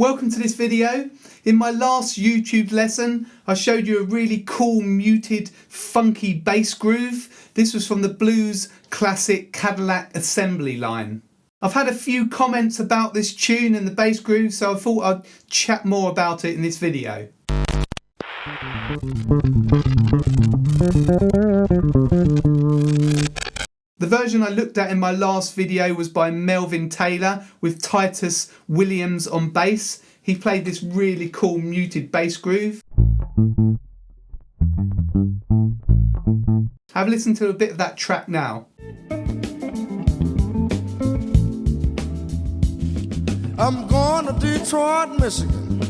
Welcome to this video. In my last YouTube lesson, I showed you a really cool, muted, funky bass groove. This was from the blues classic Cadillac Assembly Line. I've had a few comments about this tune and the bass groove, so I thought I'd chat more about it in this video. The version I looked at in my last video was by Melvin Taylor with Titus Williams on bass. He played this really cool muted bass groove. Have a listen to a bit of that track now. I'm going to Detroit, Michigan.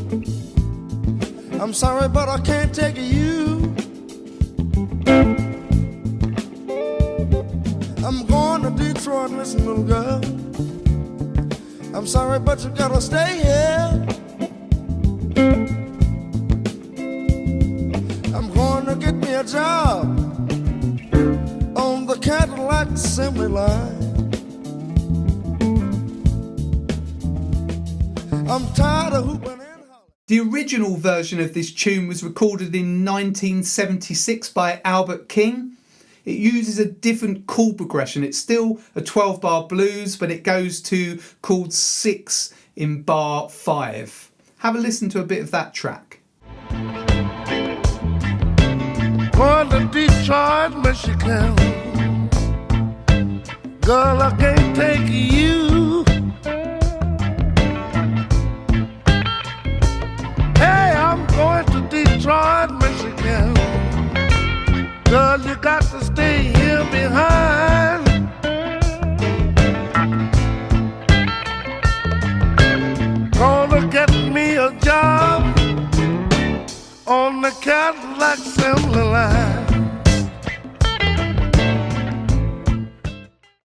I'm sorry, but I can't take you. I'm going to Detroit, listen, little girl. I'm sorry, but you gotta stay here. I'm going to get me a job on the Cadillac Assembly Line. I'm tired of hooping and hollering. The original version of this tune was recorded in 1976 by Albert King. It uses a different chord progression. It's still a 12-bar blues, but it goes to chord 6 in bar 5. Have a listen to a bit of that track. Going to Detroit, Michigan. Girl, I can't take you. Hey, I'm going to Detroit, Michigan. Girl, you got to stay here behind. Gonna get me a job on the Cadillac Assembly Line.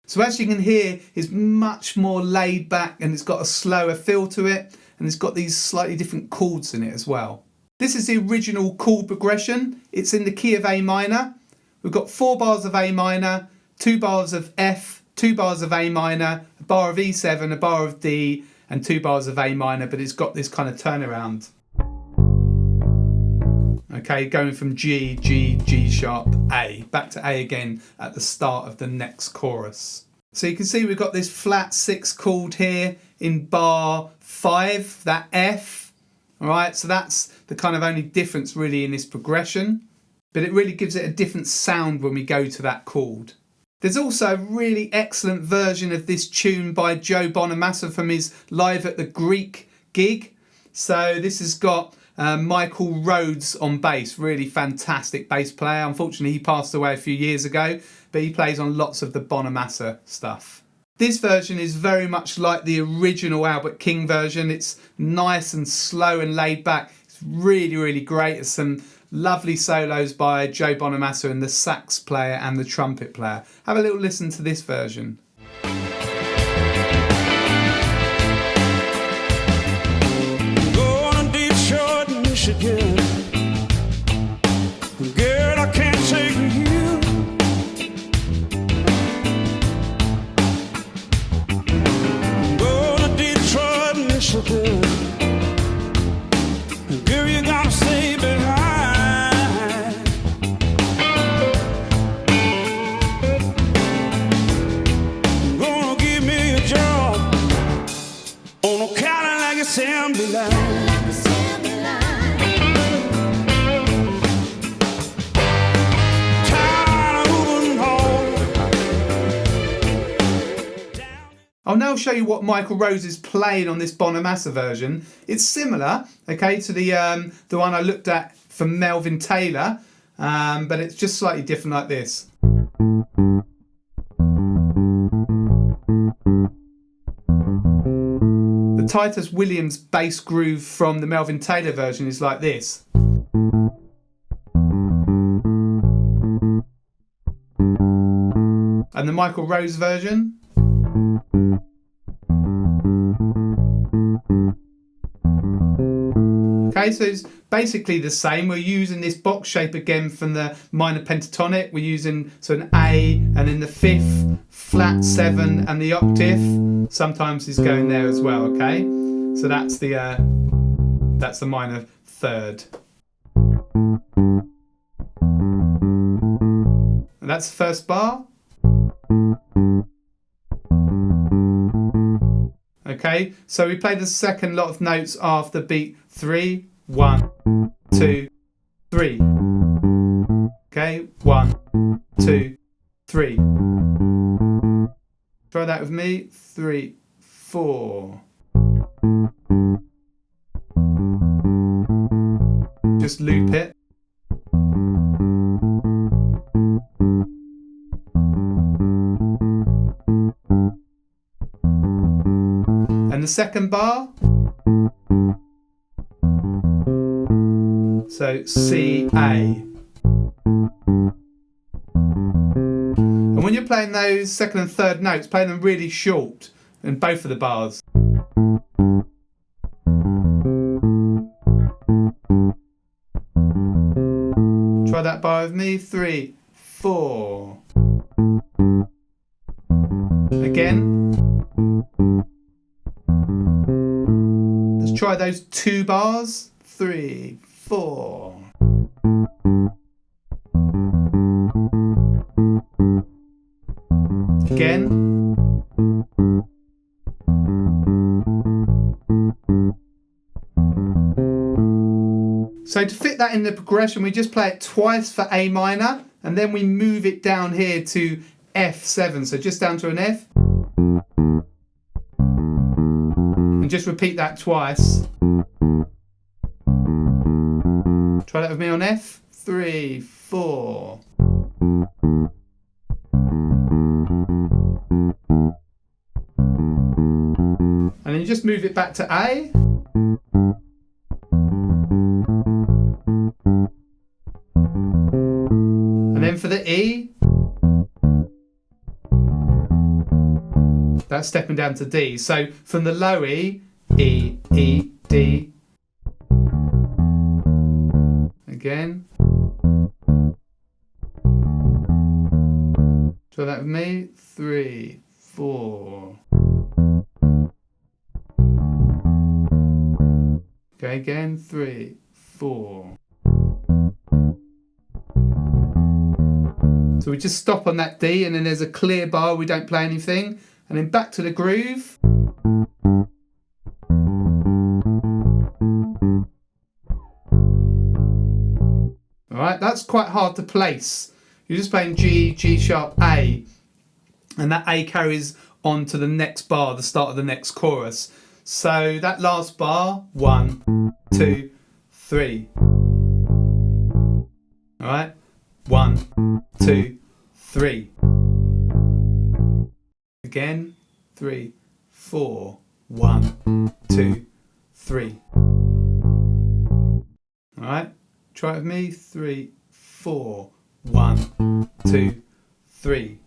So as you can hear, it's much more laid back and it's got a slower feel to it, and it's got these slightly different chords in it as well. This is the original chord progression. It's in the key of A minor. We've got 4 bars of A minor, 2 bars of F, 2 bars of A minor, a bar of E7, a bar of D, and 2 bars of A minor, but it's got this kind of turnaround. Okay, going from G, G, G sharp, A, back to A again at the start of the next chorus. So you can see we've got this flat 6 chord here in bar 5, that F. Alright, so that's the kind of only difference really in this progression, but it really gives it a different sound when we go to that chord. There's also a really excellent version of this tune by Joe Bonamassa from his Live at the Greek gig. So this has got Michael Rhodes on bass, really fantastic bass player. Unfortunately, he passed away a few years ago, but he plays on lots of the Bonamassa stuff. This version is very much like the original Albert King version. It's nice and slow and laid back. It's really, really great. There's some lovely solos by Joe Bonamassa and the sax player and the trumpet player. Have a little listen to this version. Going to Detroit, Michigan. Girl, I can't take you. Girl, you gotta stay behind. Gonna give me a job on a Cadillac Assembly Line. I'll now show you what Michael Rhodes is playing on this Bonamassa version. It's similar, okay, to the one I looked at from Melvin Taylor, but it's just slightly different like this. The Titus Williams bass groove from the Melvin Taylor version is like this. And the Michael Rhodes version. Okay, so it's basically the same. We're using this box shape again from the minor pentatonic. We're using an A and then the 5th, flat 7 and the octave. Sometimes it's going there as well, okay? So that's the minor third. And that's the first bar. Okay, so we play the second lot of notes after beat 3. 1, 2, 3. Okay, 1, 2, 3. Try that with me. 3, 4. Just loop it. And the second bar. So C, A. And when you're playing those second and third notes, play them really short in both of the bars. Try that bar with me. 3, 4. Again. Let's try those 2 bars. 3, 4. Again. So to fit that in the progression, we just play it twice for A minor, and then we move it down here to F7, so just down to an F. And just repeat that twice. Try that with me on F. 3, 4. And then you just move it back to A. And then for the E, that's stepping down to D. So from the low E, E, E, D. Again. Try that with me. 3, 4. Okay, again. 3, 4. So we just stop on that D, and then there's a clear bar, we don't play anything. And then back to the groove. Alright, that's quite hard to place. You're just playing G, G sharp, A. And that A carries on to the next bar, the start of the next chorus. So that last bar, 1, 2, 3. Alright, 1, 2, 3. Again, 3, 4. 1, 2, 3. Alright, try it with me. 3, 4. 1, 2, 3.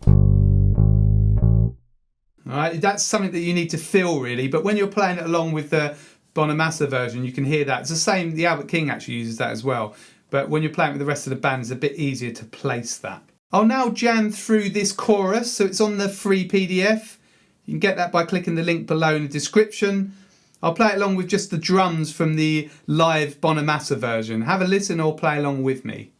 Alright, that's something that you need to feel really, but when you're playing it along with the Bonamassa version, you can hear that. It's the same, the Albert King actually uses that as well, but when you're playing with the rest of the band, it's a bit easier to place that. I'll now jam through this chorus, so it's on the free PDF. You can get that by clicking the link below in the description. I'll play it along with just the drums from the live Bonamassa version. Have a listen or play along with me.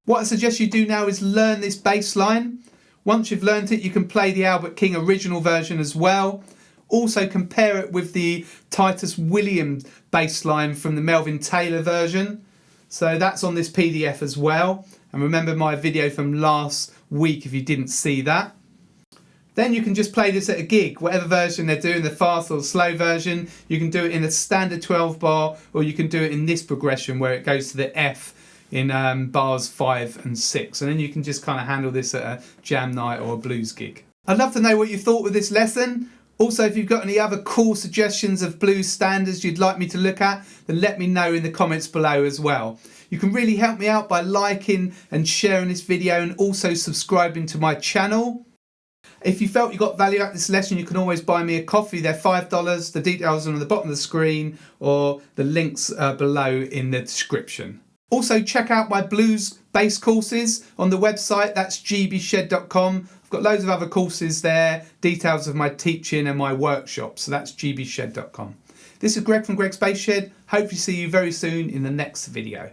What I suggest you do now is learn this bass line. Once you've learned it, you can play the Albert King original version as well. Also compare it with the Titus Williams bass line from the Melvin Taylor version. So that's on this PDF as well. And remember my video from last week if you didn't see that. Then you can just play this at a gig, whatever version they're doing, the fast or the slow version. You can do it in a standard 12 bar, or you can do it in this progression where it goes to the F in bars 5 and 6. And then you can just kind of handle this at a jam night or a blues gig. I'd love to know what you thought with this lesson. Also, if you've got any other cool suggestions of blues standards you'd like me to look at, then let me know in the comments below as well. You can really help me out by liking and sharing this video, and also subscribing to my channel. If you felt you got value out of this lesson, you can always buy me a coffee. They're $5. The details are on the bottom of the screen, or the links are below in the description. Also, check out my blues bass courses on the website. That's gbshed.com. I've got loads of other courses there, details of my teaching and my workshops. So that's gbshed.com. This is Greg from Greg's Bass Shed. Hope to see you very soon in the next video.